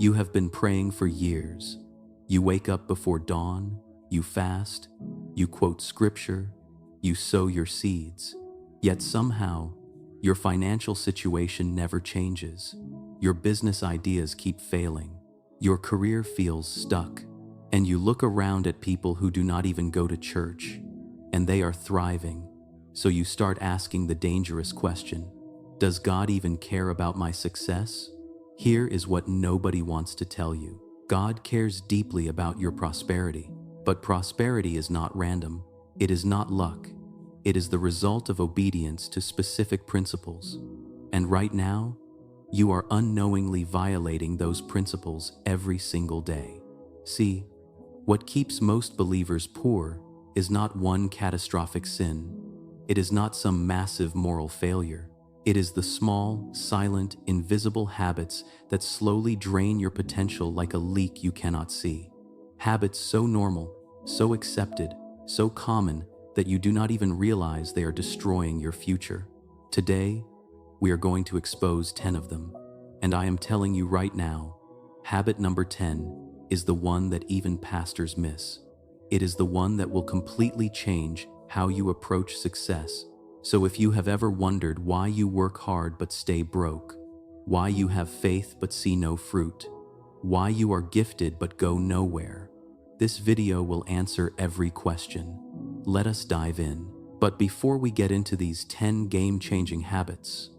You have been praying for years. You wake up before dawn, you fast, you quote scripture, you sow your seeds. Yet somehow, your financial situation never changes. Your business ideas keep failing. Your career feels stuck. And you look around at people who do not even go to church, and they are thriving. So you start asking the dangerous question, does God even care about my success? Here is what nobody wants to tell you. God cares deeply about your prosperity, but prosperity is not random. It is not luck. It is the result of obedience to specific principles. And right now, you are unknowingly violating those principles every single day. See, what keeps most believers poor is not one catastrophic sin. It is not some massive moral failure. It is the small, silent, invisible habits that slowly drain your potential like a leak you cannot see. Habits so normal, so accepted, so common that you do not even realize they are destroying your future. Today, we are going to expose 10 of them. And I am telling you right now, habit number 10 is the one that even pastors miss. It is the one that will completely change how you approach success. So if you have ever wondered why you work hard but stay broke, why you have faith but see no fruit, why you are gifted but go nowhere, this video will answer every question. Let us dive in. But before we get into these 10 game-changing habits,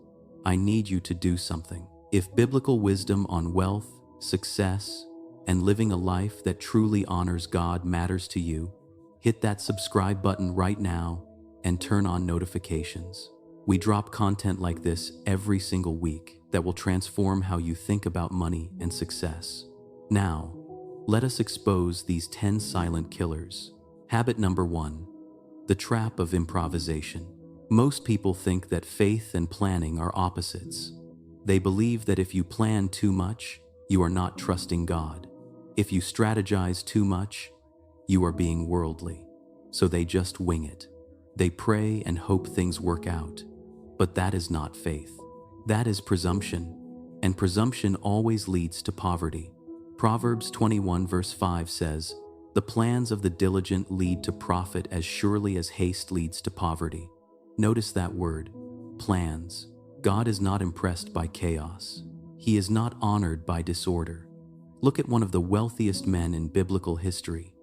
I need you to do something. If biblical wisdom on wealth, success, and living a life that truly honors God matters to you, hit that subscribe button right now and turn on notifications. We drop content like this every single week that will transform how you think about money and success. Now, let us expose these 10 silent killers. Habit number 1, the trap of improvisation. Most people think that faith and planning are opposites. They believe that if you plan too much, you are not trusting God. If you strategize too much, you are being worldly. So they just wing it. They pray and hope things work out. But that is not faith. That is presumption. And presumption always leads to poverty. Proverbs 21 verse 5 says, "The plans of the diligent lead to profit as surely as haste leads to poverty." Notice that word, plans. God is not impressed by chaos. He is not honored by disorder. Look at one of the wealthiest men in biblical history,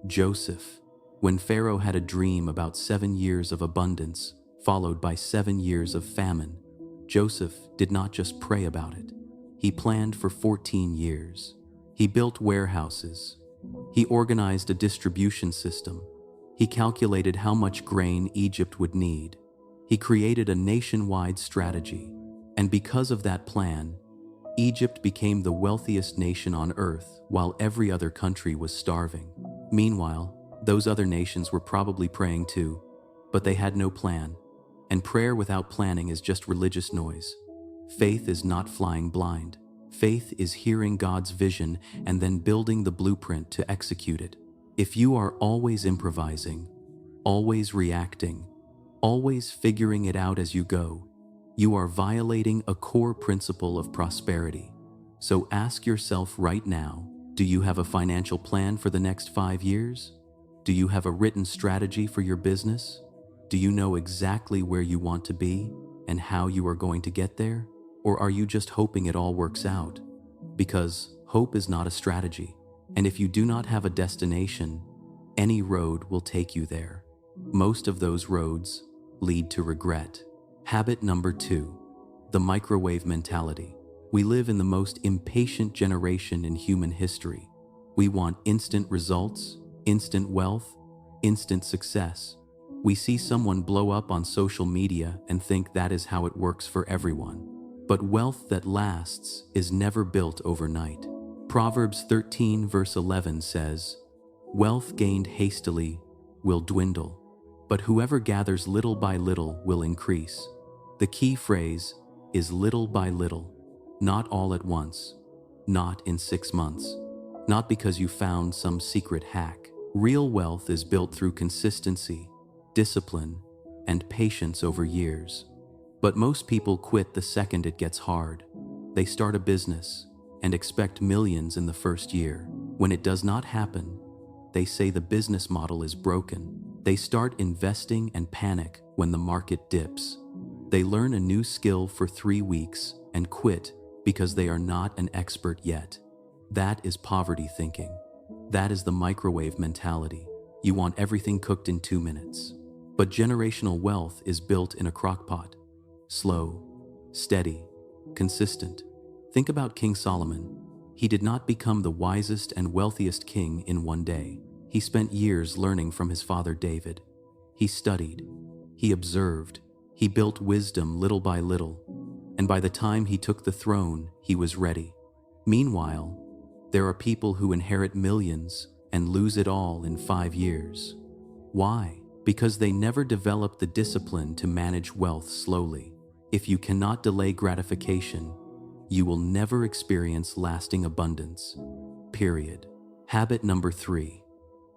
Joseph. When Pharaoh had a dream about 7 years of abundance, followed by 7 years of famine, Joseph did not just pray about it. He planned for 14 years. He built warehouses. He organized a distribution system. He calculated how much grain Egypt would need. He created a nationwide strategy. And because of that plan, Egypt became the wealthiest nation on earth while every other country was starving. Meanwhile, those other nations were probably praying too, but they had no plan. And prayer without planning is just religious noise. Faith is not flying blind. Faith is hearing God's vision and then building the blueprint to execute it. If you are always improvising, always reacting, always figuring it out as you go, you are violating a core principle of prosperity. So ask yourself right now, do you have a financial plan for the next 5 years? Do you have a written strategy for your business? Do you know exactly where you want to be and how you are going to get there? Or are you just hoping it all works out? Because hope is not a strategy. And if you do not have a destination, any road will take you there. Most of those roads lead to regret. Habit number 2, the microwave mentality. We live in the most impatient generation in human history. We want instant results, instant wealth, instant success. We see someone blow up on social media and think that is how it works for everyone. But wealth that lasts is never built overnight. Proverbs 13 verse 11 says, "Wealth gained hastily will dwindle, but whoever gathers little by little will increase." The key phrase is little by little, not all at once, not in 6 months, not because you found some secret hack. Real wealth is built through consistency, discipline, and patience over years. But most people quit the second it gets hard. They start a business, and expect millions in the first year. When it does not happen, they say the business model is broken. They start investing and panic when the market dips. They learn a new skill for 3 weeks and quit because they are not an expert yet. That is poverty thinking. That is the microwave mentality. You want everything cooked in 2 minutes. But generational wealth is built in a crockpot. Slow, steady, consistent. Think about King Solomon. He did not become the wisest and wealthiest king in one day. He spent years learning from his father David. He studied, he observed, he built wisdom little by little, and by the time he took the throne, he was ready. Meanwhile, there are people who inherit millions and lose it all in 5 years. Why? Because they never developed the discipline to manage wealth slowly. If you cannot delay gratification, you will never experience lasting abundance. Period. Habit number 3.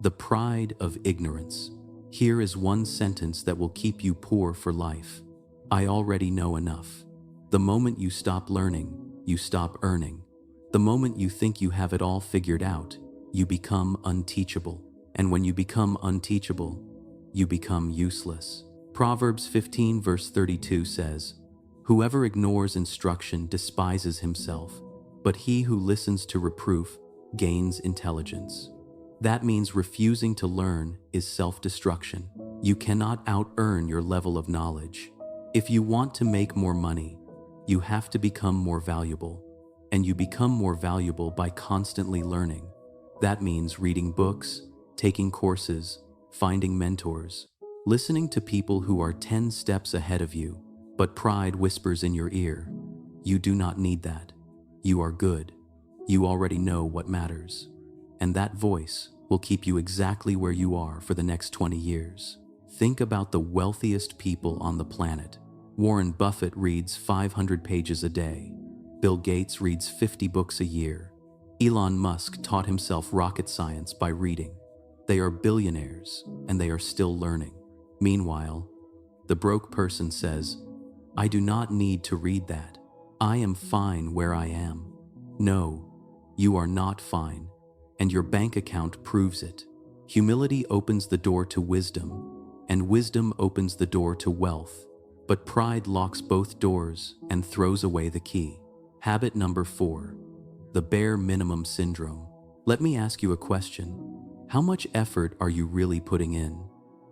The pride of ignorance. Here is one sentence that will keep you poor for life. I already know enough. The moment you stop learning, you stop earning. The moment you think you have it all figured out, you become unteachable. And when you become unteachable, you become useless. Proverbs 15 verse 32 says, "Whoever ignores instruction despises himself, but he who listens to reproof gains intelligence." That means refusing to learn is self-destruction. You cannot out-earn your level of knowledge. If you want to make more money, you have to become more valuable. And you become more valuable by constantly learning. That means reading books, taking courses, finding mentors, listening to people who are 10 steps ahead of you. But pride whispers in your ear, "You do not need that. You are good. You already know what matters." And that voice will keep you exactly where you are for the next 20 years. Think about the wealthiest people on the planet. Warren Buffett reads 500 pages a day. Bill Gates reads 50 books a year. Elon Musk taught himself rocket science by reading. They are billionaires, and they are still learning. Meanwhile, the broke person says, "I do not need to read that. I am fine where I am." No, you are not fine, and your bank account proves it. Humility opens the door to wisdom, and wisdom opens the door to wealth. But pride locks both doors and throws away the key. Habit number 4. The bare minimum syndrome. Let me ask you a question. How much effort are you really putting in?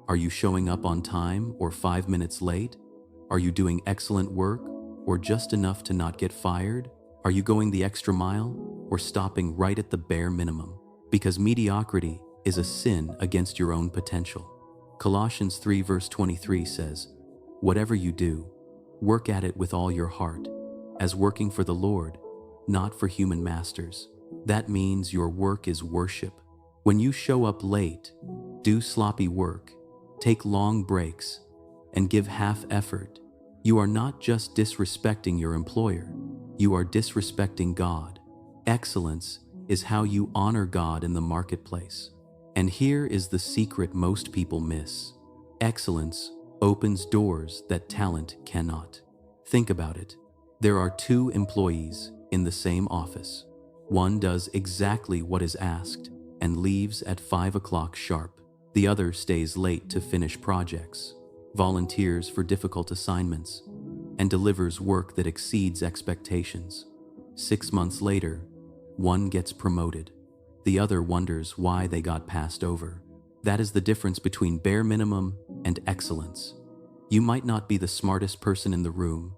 Are you showing up on time or 5 minutes late? Are you doing excellent work or just enough to not get fired? Are you going the extra mile or stopping right at the bare minimum? Because mediocrity is a sin against your own potential. Colossians 3 verse 23 says, "Whatever you do, work at it with all your heart, as working for the Lord, not for human masters." That means your work is worship. When you show up late, do sloppy work, take long breaks, and give half effort, you are not just disrespecting your employer, you are disrespecting God. Excellence is how you honor God in the marketplace. And here is the secret most people miss. Excellence opens doors that talent cannot. Think about it. There are 2 employees in the same office. One does exactly what is asked and leaves at 5 o'clock sharp. The other stays late to finish projects, volunteers for difficult assignments, and delivers work that exceeds expectations. 6 months later, one gets promoted. The other wonders why they got passed over. That is the difference between bare minimum and excellence. You might not be the smartest person in the room.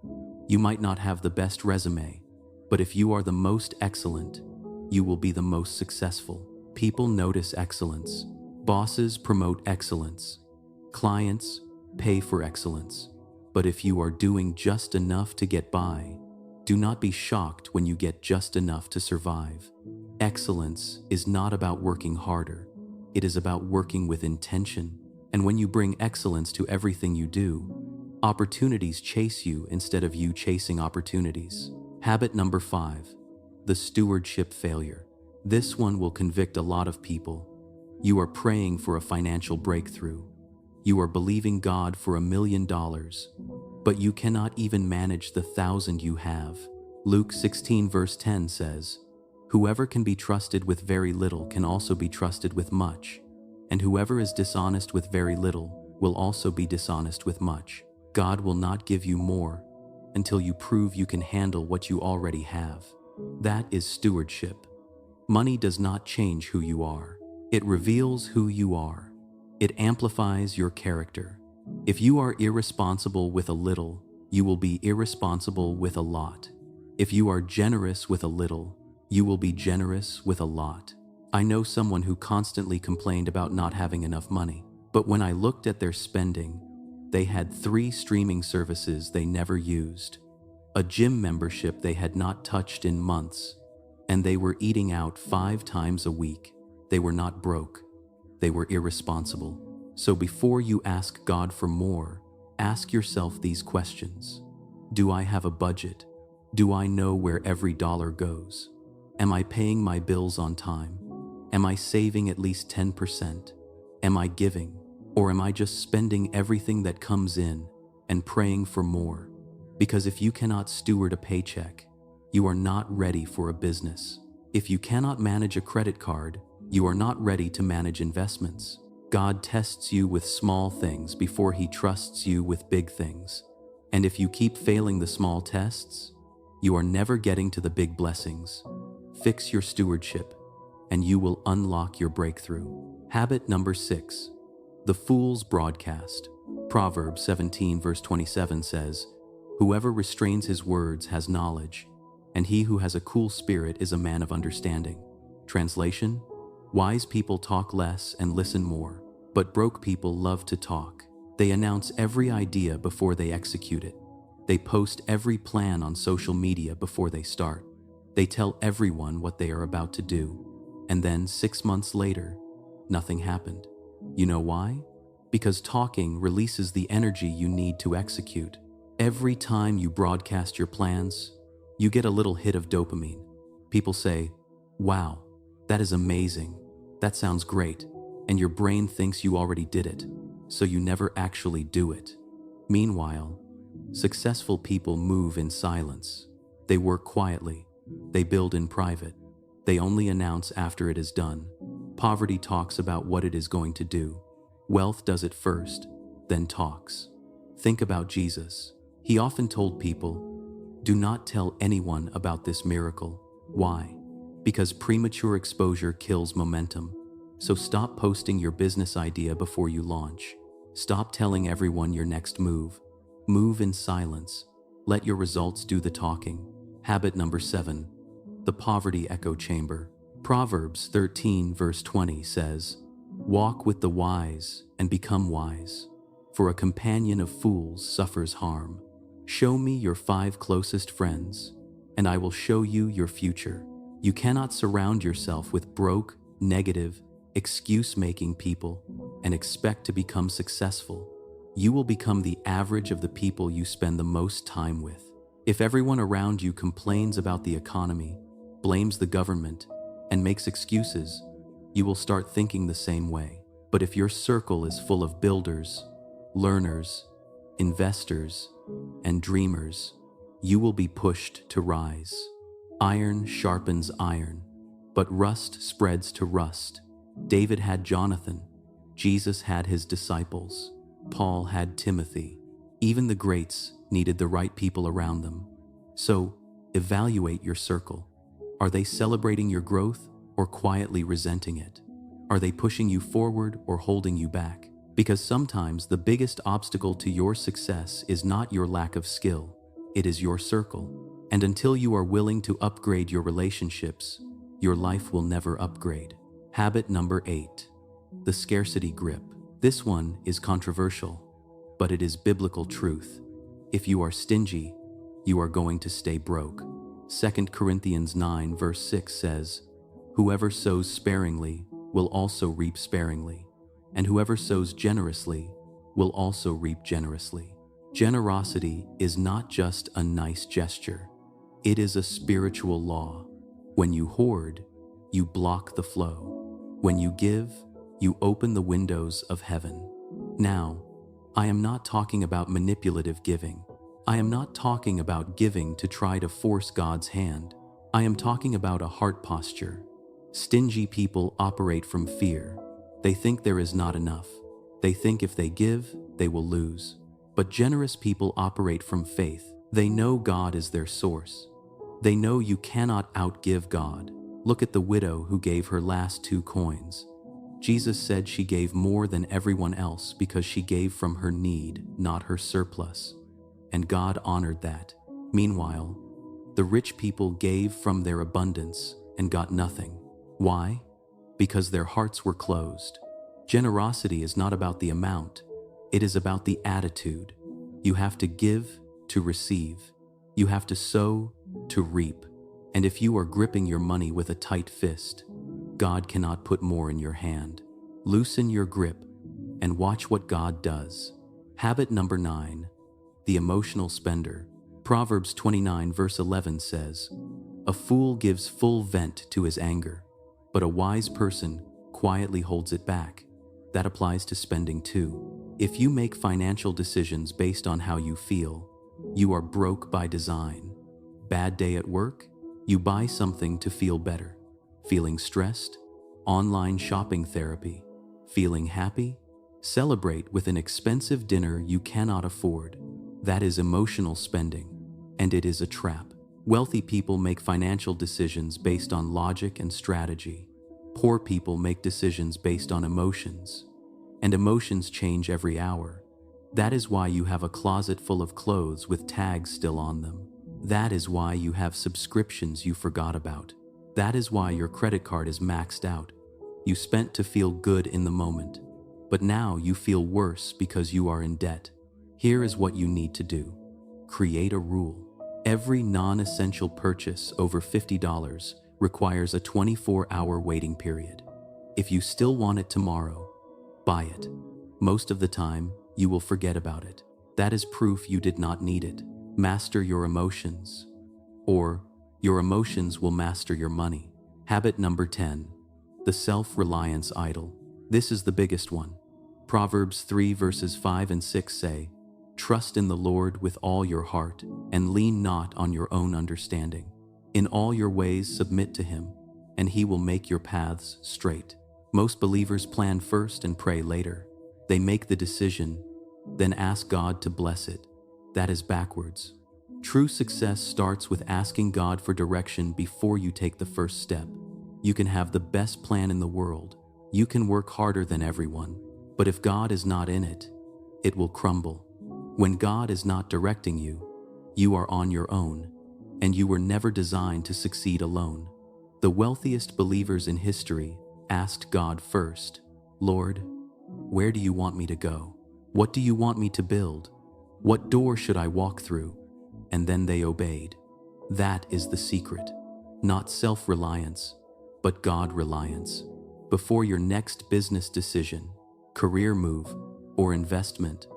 You might not have the best resume. But if you are the most excellent, you will be the most successful. People notice excellence. Bosses promote excellence. Clients pay for excellence. But if you are doing just enough to get by, do not be shocked when you get just enough to survive. Excellence is not about working harder. It is about working with intention. And when you bring excellence to everything you do, opportunities chase you instead of you chasing opportunities. Habit number 5, the stewardship failure. This one will convict a lot of people. You are praying for a financial breakthrough. You are believing God for $1 million, but you cannot even manage the 1,000 you have. Luke 16 verse 10 says, Whoever can be trusted with very little can also be trusted with much, and whoever is dishonest with very little will also be dishonest with much. God will not give you more until you prove you can handle what you already have. That is stewardship. Money does not change who you are. It reveals who you are. It amplifies your character. If you are irresponsible with a little, you will be irresponsible with a lot. If you are generous with a little, you will be generous with a lot. I know someone who constantly complained about not having enough money, but when I looked at their spending, they had 3 streaming services they never used, a gym membership they had not touched in months, and they were eating out 5 times a week. They were not broke. They were irresponsible. So before you ask God for more, ask yourself these questions. Do I have a budget? Do I know where every dollar goes? Am I paying my bills on time? Am I saving at least 10%? Am I giving? Or am I just spending everything that comes in and praying for more? Because if you cannot steward a paycheck, you are not ready for a business. If you cannot manage a credit card, you are not ready to manage investments. God tests you with small things before He trusts you with big things. And if you keep failing the small tests, you are never getting to the big blessings. Fix your stewardship, and you will unlock your breakthrough. Habit number 6, the fool's broadcast. Proverbs 17 verse 27 says, "Whoever restrains his words has knowledge, and he who has a cool spirit is a man of understanding." Translation: wise people talk less and listen more, but broke people love to talk. They announce every idea before they execute it. They post every plan on social media before they start. They tell everyone what they are about to do, and then 6 months later, nothing happened. You know why? Because talking releases the energy you need to execute. Every time you broadcast your plans, you get a little hit of dopamine. People say, "Wow, that is amazing. That sounds great." And your brain thinks you already did it, so you never actually do it. Meanwhile, successful people move in silence. They work quietly. They build in private. They only announce after it is done. Poverty talks about what it is going to do. Wealth does it first, then talks. Think about Jesus. He often told people, "Do not tell anyone about this miracle." Why? Because premature exposure kills momentum. So stop posting your business idea before you launch. Stop telling everyone your next move. Move in silence. Let your results do the talking. Habit number 7, the poverty echo chamber. Proverbs 13 verse 20 says, "Walk with the wise and become wise, for a companion of fools suffers harm." Show me your 5 closest friends, and I will show you your future. You cannot surround yourself with broke, negative, excuse-making people and expect to become successful. You will become the average of the people you spend the most time with. If everyone around you complains about the economy, blames the government, and makes excuses, you will start thinking the same way. But if your circle is full of builders, learners, investors, and dreamers, you will be pushed to rise. Iron sharpens iron, but rust spreads to rust. David had Jonathan. Jesus had his disciples. Paul had Timothy. Even the greats needed the right people around them. So, evaluate your circle. Are they celebrating your growth or quietly resenting it? Are they pushing you forward or holding you back? Because sometimes the biggest obstacle to your success is not your lack of skill, it is your circle. And until you are willing to upgrade your relationships, your life will never upgrade. Habit number 8, the scarcity grip. This one is controversial, but it is biblical truth. If you are stingy, you are going to stay broke. 2 Corinthians 9 verse 6 says, "Whoever sows sparingly will also reap sparingly, and whoever sows generously will also reap generously." Generosity is not just a nice gesture. It is a spiritual law. When you hoard, you block the flow. When you give, you open the windows of heaven. Now, I am not talking about manipulative giving. I am not talking about giving to try to force God's hand. I am talking about a heart posture. Stingy people operate from fear. They think there is not enough. They think if they give, they will lose. But generous people operate from faith. They know God is their source. They know you cannot outgive God. Look at the widow who gave her last 2 coins. Jesus said she gave more than everyone else because she gave from her need, not her surplus. And God honored that. Meanwhile, the rich people gave from their abundance and got nothing. Why? Because their hearts were closed. Generosity is not about the amount. It is about the attitude. You have to give to receive. You have to sow to reap. And if you are gripping your money with a tight fist, God cannot put more in your hand. Loosen your grip and watch what God does. Habit number 9, the emotional spender. Proverbs 29 verse 11 says, "A fool gives full vent to his anger, but a wise person quietly holds it back." That applies to spending too. If you make financial decisions based on how you feel, you are broke by design. Bad day at work? You buy something to feel better. Feeling stressed? Online shopping therapy. Feeling happy? Celebrate with an expensive dinner you cannot afford. That is emotional spending, and it is a trap. Wealthy people make financial decisions based on logic and strategy. Poor people make decisions based on emotions, and emotions change every hour. That is why you have a closet full of clothes with tags still on them. That is why you have subscriptions you forgot about. That is why your credit card is maxed out. You spent to feel good in the moment, but now you feel worse because you are in debt. Here is what you need to do. Create a rule. Every non-essential purchase over $50 requires a 24-hour waiting period. If you still want it tomorrow, buy it. Most of the time, you will forget about it. That is proof you did not need it. Master your emotions, or your emotions will master your money. Habit number 10, the self-reliance idol. This is the biggest one. Proverbs 3 verses 5 and 6 say, "Trust in the Lord with all your heart, and lean not on your own understanding. In all your ways submit to him, and he will make your paths straight." Most believers plan first and pray later. They make the decision, then ask God to bless it. That is backwards. True success starts with asking God for direction before you take the first step. You can have the best plan in the world. You can work harder than everyone. But if God is not in it, it will crumble. When God is not directing you, you are on your own, and you were never designed to succeed alone. The wealthiest believers in history asked God first, "Lord, where do you want me to go? What do you want me to build? What door should I walk through?" And then they obeyed. That is the secret. Not self-reliance, but God-reliance. Before your next business decision, career move, or investment,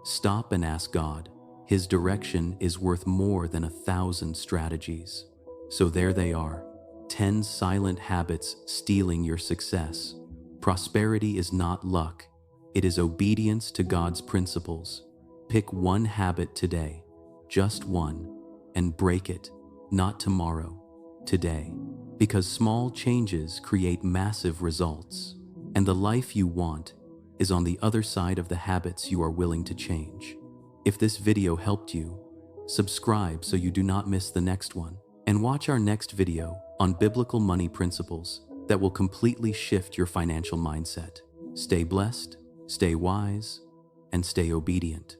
stop and ask God. His direction is worth more than 1,000 strategies. So there they are, 10 silent habits stealing your success. Prosperity is not luck. It is obedience to God's principles. Pick one habit today, just one, and break it, not tomorrow, today. Because small changes create massive results, and the life you want is on the other side of the habits you are willing to change. If this video helped you, subscribe so you do not miss the next one, and watch our next video on biblical money principles that will completely shift your financial mindset. Stay blessed, stay wise, and stay obedient.